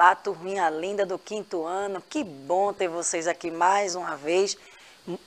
Olá, turminha linda do 5º ano, que bom ter vocês aqui mais uma vez.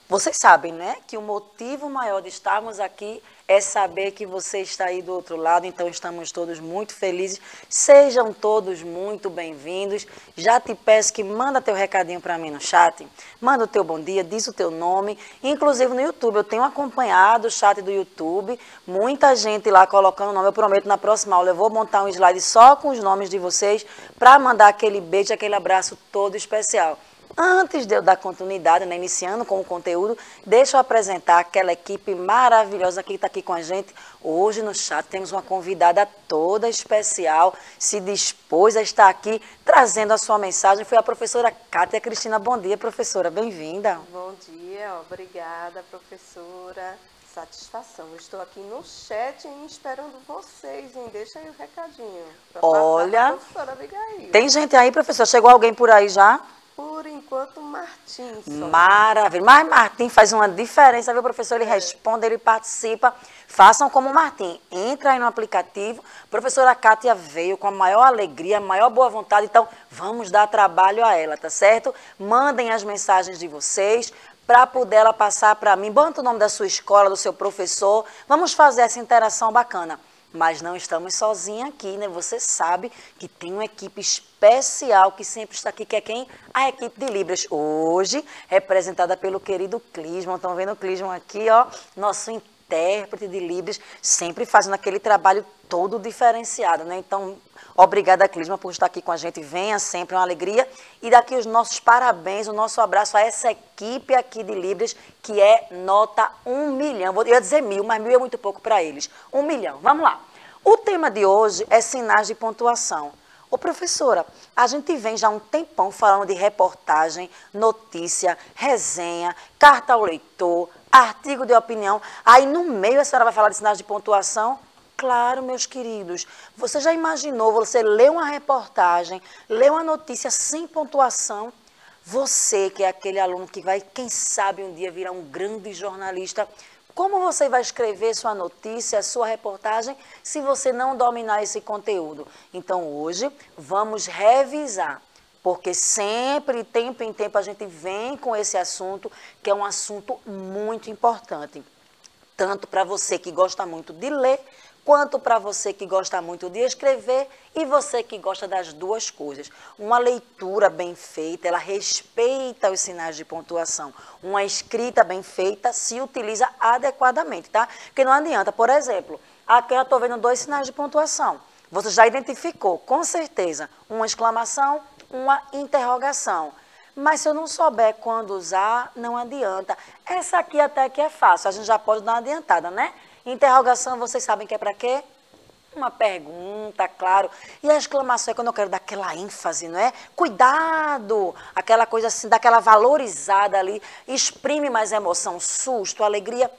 Vocês sabem, né, que o motivo maior de estarmos aqui é saber que você está aí do outro lado, então estamos todos muito felizes. Sejam todos muito bem-vindos. Já te peço que manda teu recadinho para mim no chat, manda o teu bom dia, diz o teu nome. Inclusive no YouTube, eu tenho acompanhado o chat do YouTube, muita gente lá colocando o nome. Eu prometo, na próxima aula eu vou montar um slide só com os nomes de vocês para mandar aquele beijo, aquele abraço todo especial. Antes de eu dar continuidade, né, iniciando com o conteúdo, deixa eu apresentar aquela equipe maravilhosa que está aqui com a gente. Hoje no chat temos uma convidada toda especial, se dispôs a estar aqui trazendo a sua mensagem. Foi a professora Kátia Cristina. Bom dia, professora, bem-vinda. Bom dia, obrigada, professora. Satisfação. Estou aqui no chat esperando vocês, hein? Deixa aí o recadinho. Olha, professora Abigail. Tem gente aí, professora? Chegou alguém por aí já? Por enquanto, Martim. Maravilha. Mas Martim faz uma diferença, viu, professor? Ele responde, ele participa. Façam como o Martim. Entra aí no aplicativo. Professora Kátia veio com a maior alegria, a maior boa vontade. Então, vamos dar trabalho a ela, tá certo? Mandem as mensagens de vocês para poder ela passar para mim. Bota o nome da sua escola, do seu professor. Vamos fazer essa interação bacana. Mas não estamos sozinhos aqui, né? Você sabe que tem uma equipe especial que sempre está aqui, que é quem? A equipe de Libras. Hoje, representada pelo querido Clisman. Estão vendo o Clisman aqui, ó? Nosso intérprete de Libras, sempre fazendo aquele trabalho todo diferenciado, né? Então, obrigada, Clisman, por estar aqui com a gente. Venha sempre, uma alegria. E daqui os nossos parabéns, o nosso abraço a essa equipe aqui de Libras, que é nota 1 milhão. Eu ia dizer 1000, mas 1000 é muito pouco para eles. 1 milhão. Vamos lá. O tema de hoje é sinais de pontuação. Ô, professora, a gente vem já há um tempão falando de reportagem, notícia, resenha, carta ao leitor, artigo de opinião. Aí, no meio, a senhora vai falar de sinais de pontuação? Claro, meus queridos. Você já imaginou você ler uma reportagem, ler uma notícia sem pontuação? Você, que é aquele aluno que vai, quem sabe, um dia virar um grande jornalista, como você vai escrever sua notícia, sua reportagem, se você não dominar esse conteúdo? Então, hoje, vamos revisar, porque sempre, tempo em tempo, a gente vem com esse assunto, que é um assunto muito importante, tanto para você que gosta muito de ler, quanto para você que gosta muito de escrever e você que gosta das duas coisas. Uma leitura bem feita, ela respeita os sinais de pontuação. Uma escrita bem feita se utiliza adequadamente, tá? Porque não adianta, por exemplo, aqui eu estou vendo 2 sinais de pontuação. Você já identificou, com certeza, uma exclamação, uma interrogação. Mas se eu não souber quando usar, não adianta. Essa aqui até que é fácil, a gente já pode dar uma adiantada, né? Interrogação, vocês sabem que é para quê? Uma pergunta, claro. E a exclamação é quando eu quero dar aquela ênfase, não é? Cuidado! Aquela coisa assim, daquela valorizada ali, exprime mais emoção, susto, alegria.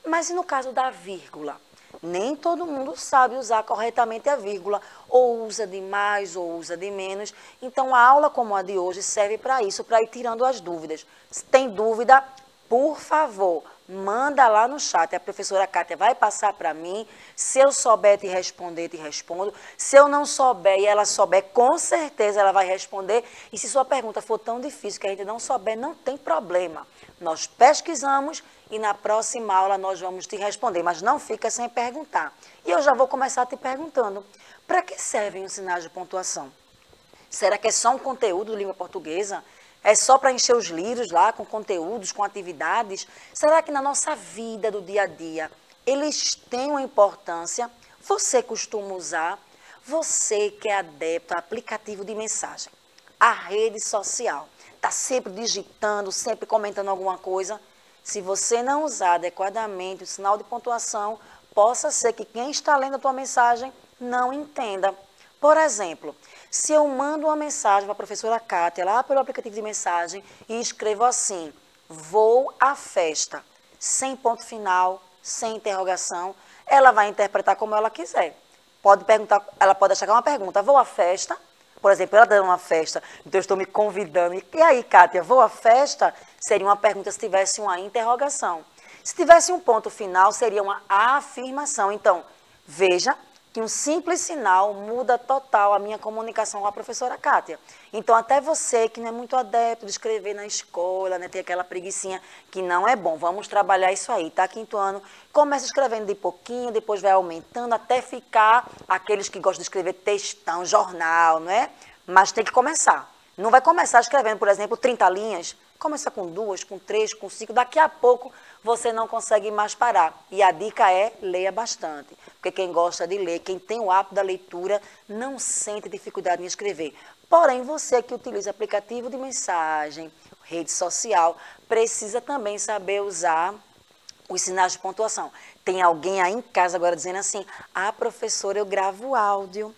Mas e no caso da vírgula? Nem todo mundo sabe usar corretamente a vírgula, ou usa de mais, ou usa de menos. Então, a aula como a de hoje serve para isso, para ir tirando as dúvidas. Se tem dúvida, por favor, manda lá no chat. A professora Kátia vai passar para mim. Se eu souber te responder, te respondo. Se eu não souber e ela souber, com certeza ela vai responder. E se sua pergunta for tão difícil que a gente não souber, não tem problema. Nós pesquisamos e na próxima aula nós vamos te responder. Mas não fica sem perguntar. E eu já vou começar te perguntando. Para que servem os sinais de pontuação? Será que é só um conteúdo de língua portuguesa? É só para encher os livros lá com conteúdos, com atividades? Será que na nossa vida do dia a dia eles têm uma importância? Você costuma usar? Você que é adepto a aplicativo de mensagem, a rede social, está sempre digitando, sempre comentando alguma coisa? Se você não usar adequadamente o sinal de pontuação, possa ser que quem está lendo a tua mensagem não entenda. Por exemplo, se eu mando uma mensagem para a professora Kátia, lá pelo aplicativo de mensagem, e escrevo assim, vou à festa, sem ponto final, sem interrogação, ela vai interpretar como ela quiser. Pode perguntar, ela pode achar que é uma pergunta, vou à festa? Por exemplo, ela dando uma festa, então eu estou me convidando. E aí, Kátia, vou à festa? Seria uma pergunta se tivesse uma interrogação. Se tivesse um ponto final, seria uma afirmação. Então, veja que um simples sinal muda total a minha comunicação com a professora Kátia. Então, até você que não é muito adepto de escrever na escola, né, tem aquela preguicinha que não é bom, vamos trabalhar isso aí, tá? Quinto ano, começa escrevendo de pouquinho, depois vai aumentando até ficar aqueles que gostam de escrever textão, jornal, não é? Mas tem que começar. Não vai começar escrevendo, por exemplo, 30 linhas, começa com 2, com 3, com 5, daqui a pouco você não consegue mais parar. E a dica é, leia bastante. Porque quem gosta de ler, quem tem o hábito da leitura, não sente dificuldade em escrever. Porém, você que utiliza aplicativo de mensagem, rede social, precisa também saber usar os sinais de pontuação. Tem alguém aí em casa agora dizendo assim, professora, eu gravo áudio.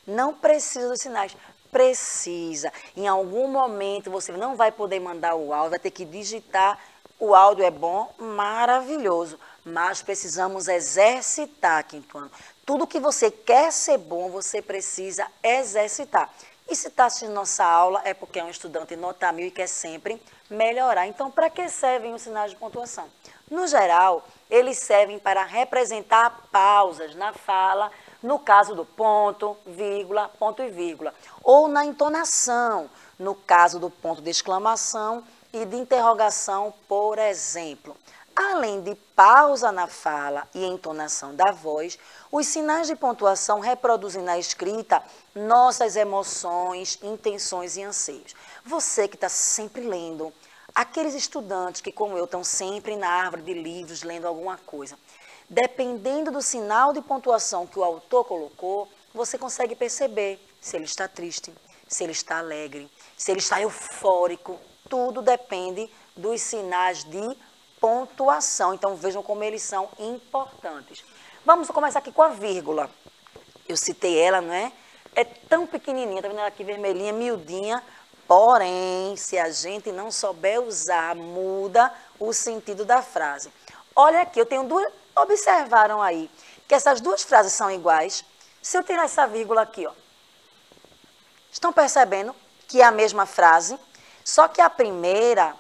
Não precisa dos sinais. Precisa. Em algum momento você não vai poder mandar o áudio, vai ter que digitar. O áudio é bom, maravilhoso, mas precisamos exercitar, quinto ano. Tudo que você quer ser bom, você precisa exercitar. E se está assistindo nossa aula, é porque é um estudante nota 1000 e quer sempre melhorar. Então, para que servem os sinais de pontuação? No geral, eles servem para representar pausas na fala, no caso do ponto e vírgula, ou na entonação, no caso do ponto de exclamação e de interrogação, por exemplo. Além de pausa na fala e entonação da voz, os sinais de pontuação reproduzem na escrita nossas emoções, intenções e anseios. Você que está sempre lendo, aqueles estudantes que, como eu, estão sempre na árvore de livros lendo alguma coisa, dependendo do sinal de pontuação que o autor colocou, você consegue perceber se ele está triste, se ele está alegre, se ele está eufórico. Tudo depende dos sinais de pontuação. Então, vejam como eles são importantes. Vamos começar aqui com a vírgula. Eu citei ela, não é? É tão pequenininha, tá vendo ela aqui vermelhinha, miudinha. Porém, se a gente não souber usar, muda o sentido da frase. Olha aqui, eu tenho duas... Observaram aí que essas duas frases são iguais? Se eu tirar essa vírgula aqui, ó. Estão percebendo que é a mesma frase? Só que a primeira,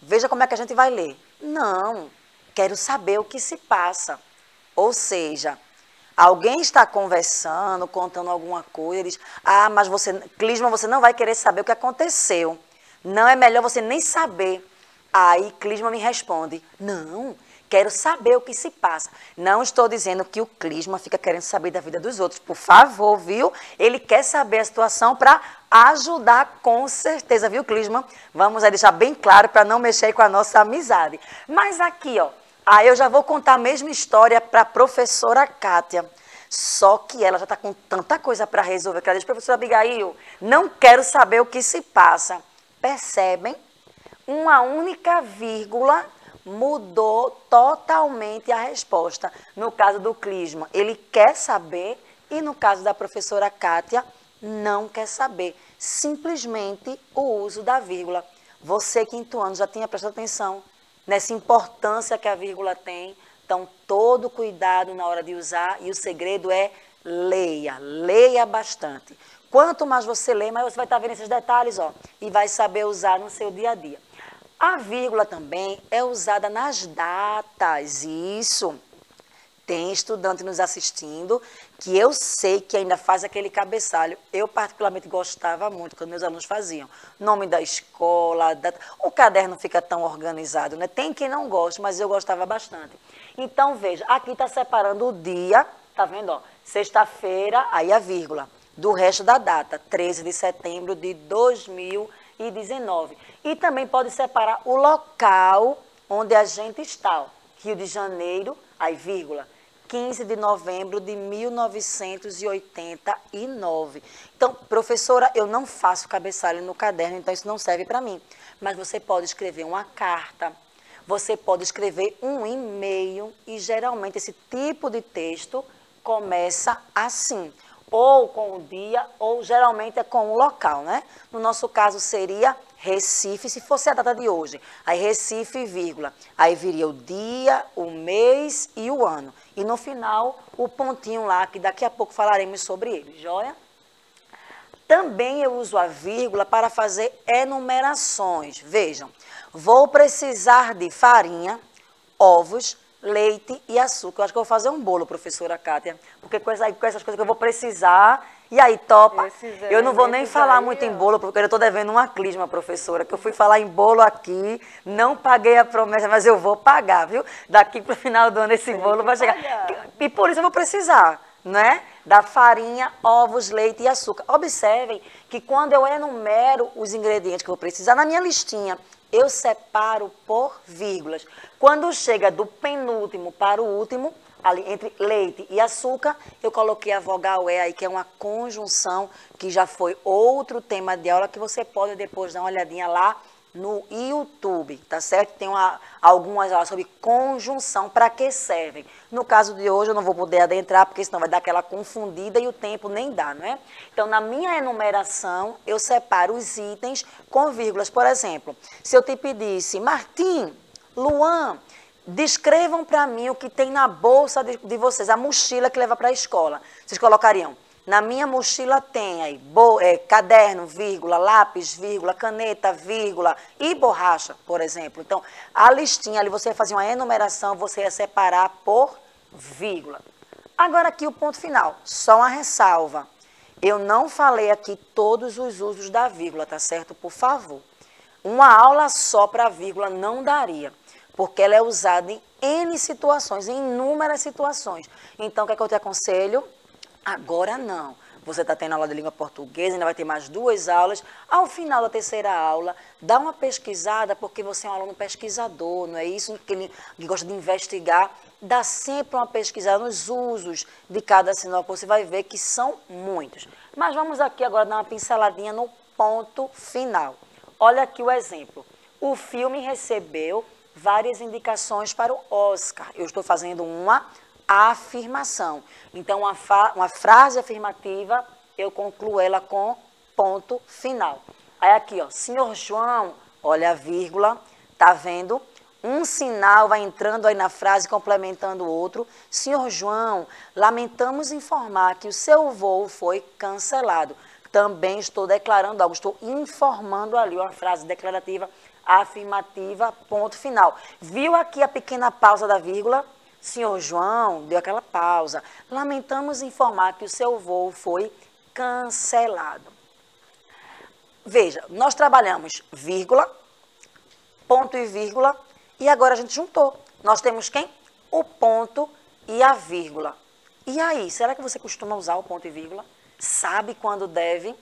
veja como é que a gente vai ler. Não, quero saber o que se passa. Ou seja, alguém está conversando, contando alguma coisa, diz, mas você, Clisma, você não vai querer saber o que aconteceu. Não é melhor você nem saber. Aí Clisma me responde, não, quero saber o que se passa. Não estou dizendo que o Clisma fica querendo saber da vida dos outros. Por favor, viu? Ele quer saber a situação para ajudar com certeza, viu, Clisma? Vamos deixar bem claro para não mexer com a nossa amizade. Mas aqui, ó, eu já vou contar a mesma história para a professora Kátia. Só que ela já está com tanta coisa para resolver que ela diz, professora Abigail, não quero saber o que se passa. Percebem? Uma única vírgula mudou totalmente a resposta. No caso do Clisma, ele quer saber, e no caso da professora Kátia, não quer saber. Simplesmente o uso da vírgula. Você, quinto ano, já tinha prestado atenção nessa importância que a vírgula tem. Então, todo cuidado na hora de usar, e o segredo é leia, leia bastante. Quanto mais você lê, mais você vai estar vendo esses detalhes, ó, e vai saber usar no seu dia a dia. A vírgula também é usada nas datas, isso. Tem estudante nos assistindo que eu sei que ainda faz aquele cabeçalho. Eu particularmente gostava muito quando meus alunos faziam. Nome da escola, data. O caderno fica tão organizado, né? Tem quem não gosta, mas eu gostava bastante. Então, veja, aqui está separando o dia, tá vendo? Sexta-feira, aí a vírgula, do resto da data, 13 de setembro de 2019. E também pode separar o local onde a gente está. Ó. Rio de Janeiro, aí vírgula, 15 de novembro de 1989. Então, professora, eu não faço cabeçalho no caderno, então isso não serve para mim. Mas você pode escrever uma carta, você pode escrever um e-mail, e geralmente esse tipo de texto começa assim. Ou com o dia, ou geralmente é com o local, né? No nosso caso seria Recife, se fosse a data de hoje. Aí Recife, vírgula. Aí viria o dia, o mês e o ano. E no final, o pontinho lá, que daqui a pouco falaremos sobre ele, joia? Também eu uso a vírgula para fazer enumerações. Vejam, vou precisar de farinha, ovos, leite e açúcar. Eu acho que eu vou fazer um bolo, professora Kátia, porque com essas coisas que eu vou precisar. E aí, topa? Eu não vou nem falar muito em bolo, porque eu estou devendo uma clisma, professora, que eu fui falar em bolo aqui, não paguei a promessa, mas eu vou pagar, viu? Daqui para o final do ano esse bolo vai chegar. E por isso eu vou precisar, né? Da farinha, ovos, leite e açúcar. Observem que quando eu enumero os ingredientes que eu vou precisar, na minha listinha, eu separo por vírgulas. Quando chega do penúltimo para o último, ali entre leite e açúcar, eu coloquei a vogal E aí, que é uma conjunção, que já foi outro tema de aula, que você pode depois dar uma olhadinha lá no YouTube, tá certo? Tem algumas aulas sobre conjunção, para que servem. No caso de hoje eu não vou poder adentrar, porque senão vai dar aquela confundida e o tempo nem dá, não é? Então, na minha enumeração, eu separo os itens com vírgulas. Por exemplo, se eu te pedisse, Martim, Luan, descrevam para mim o que tem na bolsa de vocês, a mochila que leva para a escola. Vocês colocariam, na minha mochila tem aí caderno, vírgula, lápis, vírgula, caneta, vírgula e borracha, por exemplo. Então, a listinha ali, você fazia uma enumeração, você ia separar por vírgula. Agora aqui o ponto final, só uma ressalva. Eu não falei aqui todos os usos da vírgula, tá certo? Por favor. Uma aula só para vírgula não daria, porque ela é usada em N situações, em inúmeras situações. Então, o que é que eu te aconselho? Agora não. Você está tendo aula de língua portuguesa, ainda vai ter mais 2 aulas. Ao final da terceira aula, dá uma pesquisada, porque você é um aluno pesquisador, não é isso? Que gosta de investigar. Dá sempre uma pesquisada nos usos de cada sinal, você vai ver que são muitos. Mas vamos aqui agora dar uma pinceladinha no ponto final. Olha aqui o exemplo. O filme recebeu várias indicações para o Oscar. Eu estou fazendo uma afirmação. Então, uma frase afirmativa, eu concluo ela com ponto final. Aí aqui, ó, senhor João, olha a vírgula, tá vendo? Um sinal vai entrando aí na frase, complementando o outro. Senhor João, lamentamos informar que o seu voo foi cancelado. Também estou declarando algo, estou informando ali uma frase declarativa, afirmativa, ponto final. Viu aqui a pequena pausa da vírgula? Senhor João, deu aquela pausa. Lamentamos informar que o seu voo foi cancelado. Veja, nós trabalhamos vírgula, ponto e vírgula, e agora a gente juntou. Nós temos quem? O ponto e a vírgula. E aí, será que você costuma usar o ponto e vírgula? Sabe quando deve?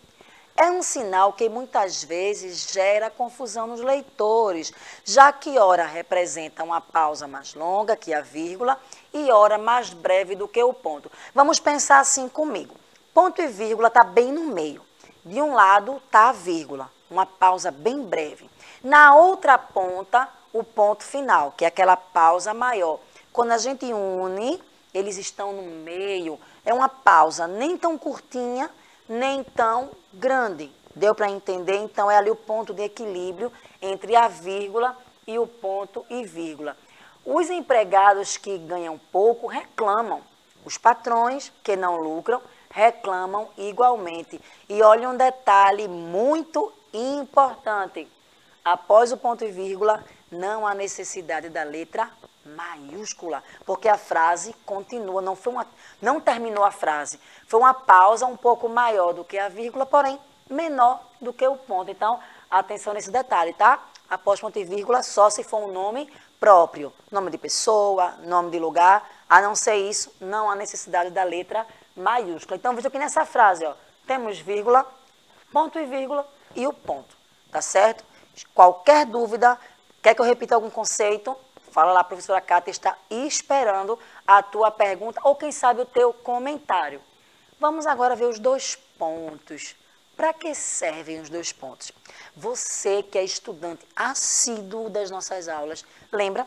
É um sinal que muitas vezes gera confusão nos leitores, já que ora representa uma pausa mais longa que a vírgula e ora mais breve do que o ponto. Vamos pensar assim comigo. Ponto e vírgula está bem no meio. De um lado está a vírgula, uma pausa bem breve. Na outra ponta, o ponto final, que é aquela pausa maior. Quando a gente une, eles estão no meio. É uma pausa nem tão curtinha, nem tão grande. Deu para entender? Então, é ali o ponto de equilíbrio entre a vírgula e o ponto e vírgula. Os empregados que ganham pouco reclamam. Os patrões que não lucram reclamam igualmente. E olha um detalhe muito importante. Após o ponto e vírgula, não há necessidade da letra maiúscula, porque a frase continua, não terminou a frase. Foi uma pausa um pouco maior do que a vírgula, porém menor do que o ponto. Então, atenção nesse detalhe, tá? Após ponto e vírgula, só se for um nome próprio. Nome de pessoa, nome de lugar. A não ser isso, não há necessidade da letra maiúscula. Então, veja aqui nessa frase, ó, temos vírgula, ponto e vírgula e o ponto, tá certo? Qualquer dúvida, quer que eu repita algum conceito? Fala lá, a professora Kátia está esperando a tua pergunta ou, quem sabe, o teu comentário. Vamos agora ver os 2 pontos. Para que servem os 2 pontos? Você que é estudante assíduo das nossas aulas, lembra?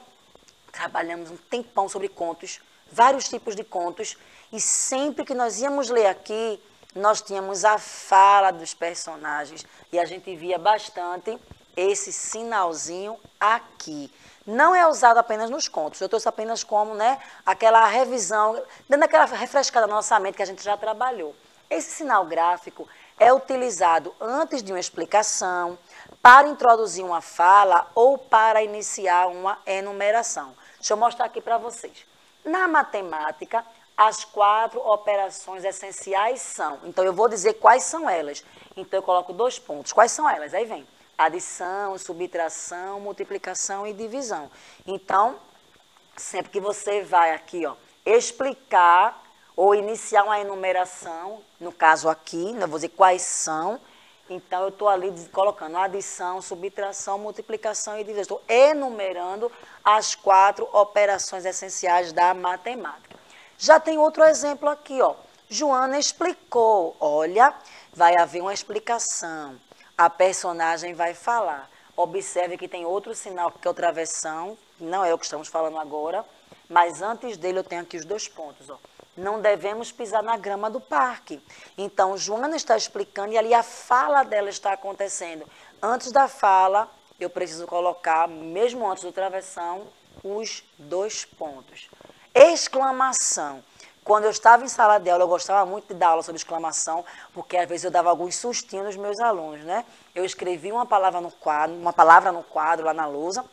Trabalhamos um tempão sobre contos, vários tipos de contos, e sempre que nós íamos ler aqui, nós tínhamos a fala dos personagens e a gente via bastante esse sinalzinho aqui. Não é usado apenas nos contos, eu trouxe apenas como, né, aquela revisão, dando aquela refrescada no nossa mente que a gente já trabalhou. Esse sinal gráfico é utilizado antes de uma explicação, para introduzir uma fala ou para iniciar uma enumeração. Deixa eu mostrar aqui para vocês. Na matemática, as 4 operações essenciais são, então eu vou dizer quais são elas. Então eu coloco 2 pontos. Quais são elas? Aí vem adição, subtração, multiplicação e divisão. Então, sempre que você vai aqui, ó, explicar ou iniciar uma enumeração, no caso aqui, eu vou dizer quais são, então eu estou ali colocando adição, subtração, multiplicação e divisão. Estou enumerando as 4 operações essenciais da matemática. Já tem outro exemplo aqui, ó. Joana explicou. Olha, vai haver uma explicação. A personagem vai falar. Observe que tem outro sinal, que é o travessão, não é o que estamos falando agora, mas antes dele eu tenho aqui os 2 pontos, ó. Não devemos pisar na grama do parque. Então, Joana está explicando e ali a fala dela está acontecendo. Antes da fala, eu preciso colocar, mesmo antes do travessão, os 2 pontos. Exclamação. Quando eu estava em sala de aula, eu gostava muito de dar aula sobre exclamação, porque às vezes eu dava alguns sustinhos nos meus alunos, né? Eu escrevia uma palavra no quadro, lá na lousa,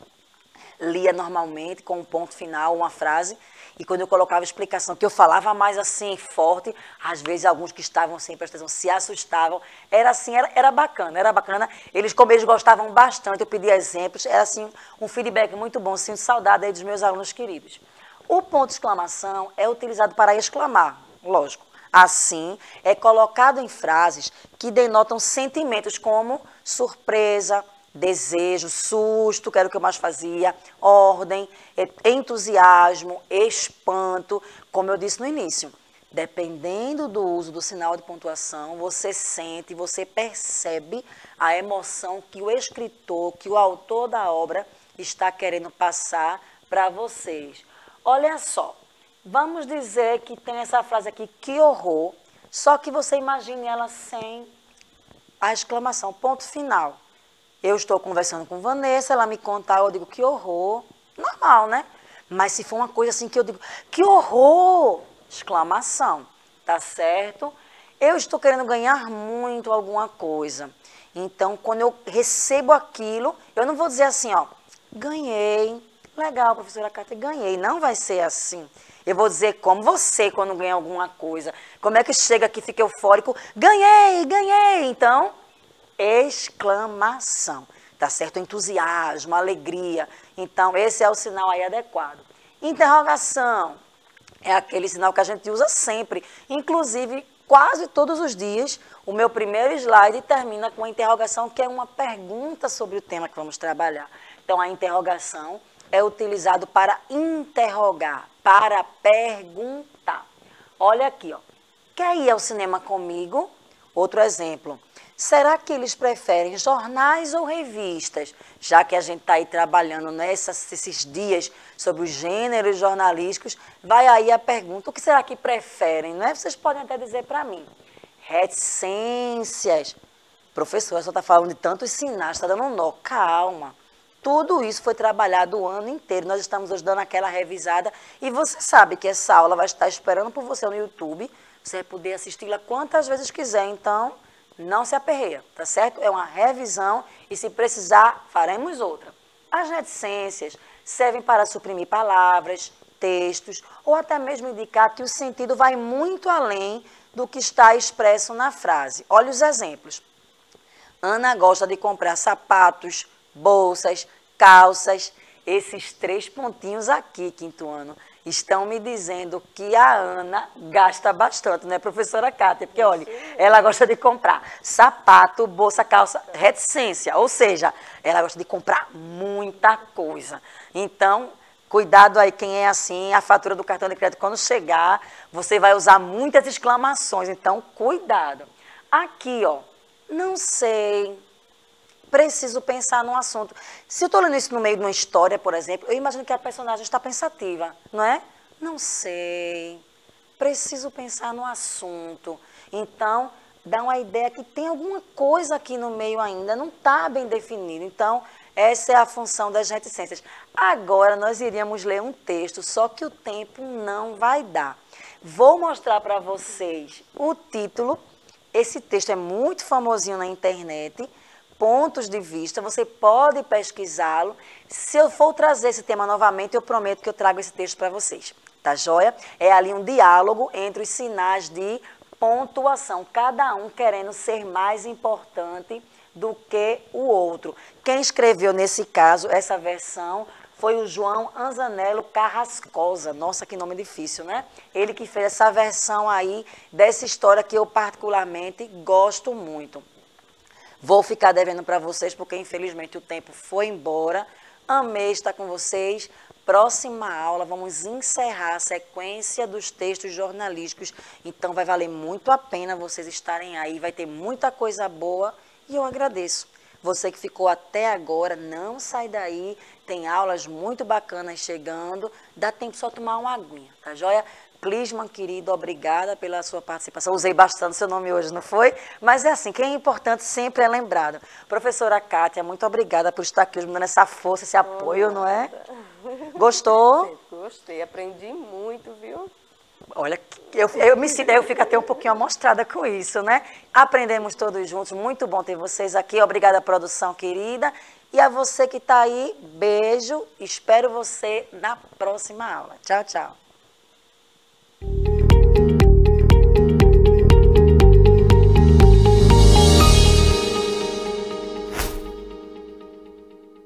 lia normalmente com um ponto final, uma frase, e quando eu colocava explicação, que eu falava mais assim, forte, às vezes alguns que estavam sem prestação se assustavam. Era assim, era bacana. Eles, como eles gostavam bastante, eu pedia exemplos, era assim um feedback muito bom, sinto saudade aí dos meus alunos queridos. O ponto de exclamação é utilizado para exclamar, lógico. Assim, é colocado em frases que denotam sentimentos como surpresa, desejo, susto, que era o que eu mais fazia, ordem, entusiasmo, espanto, como eu disse no início. Dependendo do uso do sinal de pontuação, você sente, você percebe a emoção que o escritor, que o autor da obra está querendo passar para vocês. Olha só, vamos dizer que tem essa frase aqui, que horror, só que você imagine ela sem a exclamação, ponto final. Eu estou conversando com Vanessa, ela me conta, eu digo, que horror, normal, né? Mas se for uma coisa assim que eu digo, que horror, exclamação, tá certo? Eu estou querendo ganhar muito alguma coisa. Então, quando eu recebo aquilo, eu não vou dizer assim, ó, ganhei. Legal, professora Cátia, ganhei. Não vai ser assim. Eu vou dizer como você, quando ganha alguma coisa. Como é que chega aqui, fica eufórico? Ganhei, ganhei. Então, exclamação. Tá certo? Entusiasmo, alegria. Então, esse é o sinal aí adequado. Interrogação. É aquele sinal que a gente usa sempre. Inclusive, quase todos os dias, o meu primeiro slide termina com a interrogação, que é uma pergunta sobre o tema que vamos trabalhar. Então, a interrogação é utilizado para interrogar, para perguntar. Olha aqui, ó. Quer ir ao cinema comigo? Outro exemplo. Será que eles preferem jornais ou revistas? Já que a gente está aí trabalhando esses dias sobre os gêneros jornalísticos, vai aí a pergunta, o que será que preferem? Não é? Vocês podem até dizer para mim. Reticências. Professora, só está falando de tantos sinais, está dando um nó. Calma. Tudo isso foi trabalhado o ano inteiro. Nós estamos hoje dando aquela revisada e você sabe que essa aula vai estar esperando por você no YouTube. Você vai poder assisti-la quantas vezes quiser, então não se aperreia, tá certo? É uma revisão e se precisar, faremos outra. As reticências servem para suprimir palavras, textos ou até mesmo indicar que o sentido vai muito além do que está expresso na frase. Olha os exemplos. Ana gosta de comprar sapatos, bolsas, calças. Esses 3 pontinhos aqui, quinto ano, estão me dizendo que a Ana gasta bastante, né, professora Cátia? Porque, olha, ela gosta de comprar sapato, bolsa, calça, reticência. Ou seja, ela gosta de comprar muita coisa. Então, cuidado aí, quem é assim, a fatura do cartão de crédito, quando chegar, você vai usar muitas exclamações. Então, cuidado. Aqui, ó, não sei, preciso pensar num assunto. Se eu estou lendo isso no meio de uma história, por exemplo, eu imagino que a personagem está pensativa, não é? Não sei, preciso pensar no assunto. Então, dá uma ideia que tem alguma coisa aqui no meio ainda, não está bem definido. Então, essa é a função das reticências. Agora, nós iríamos ler um texto, só que o tempo não vai dar. Vou mostrar para vocês o título. Esse texto é muito famosinho na internet. pontos de vista, você pode pesquisá-lo. Se eu for trazer esse tema novamente, eu prometo que eu trago esse texto para vocês. Tá joia? É ali um diálogo entre os sinais de pontuação, cada um querendo ser mais importante do que o outro. Quem escreveu nesse caso, essa versão, foi o João Anzanello Carrascosa. Nossa, que nome difícil, né? Ele que fez essa versão aí dessa história que eu particularmente gosto muito. Vou ficar devendo para vocês, porque infelizmente o tempo foi embora. Amei estar com vocês. Próxima aula, vamos encerrar a sequência dos textos jornalísticos. Então, vai valer muito a pena vocês estarem aí. Vai ter muita coisa boa e eu agradeço. Você que ficou até agora, não sai daí. Tem aulas muito bacanas chegando. Dá tempo só tomar uma aguinha, tá joia? Clisman, querido, obrigada pela sua participação. Usei bastante seu nome hoje, não foi? Mas é assim, quem é importante sempre é lembrado. Professora Kátia, muito obrigada por estar aqui hoje, me dando essa força, esse apoio, não é? Gostou? Gostei, aprendi muito, viu? Olha, eu me sinto, eu fico até um pouquinho amostrada com isso, né? Aprendemos todos juntos, muito bom ter vocês aqui. Obrigada, produção querida. E a você que está aí, beijo. Espero você na próxima aula. Tchau, tchau.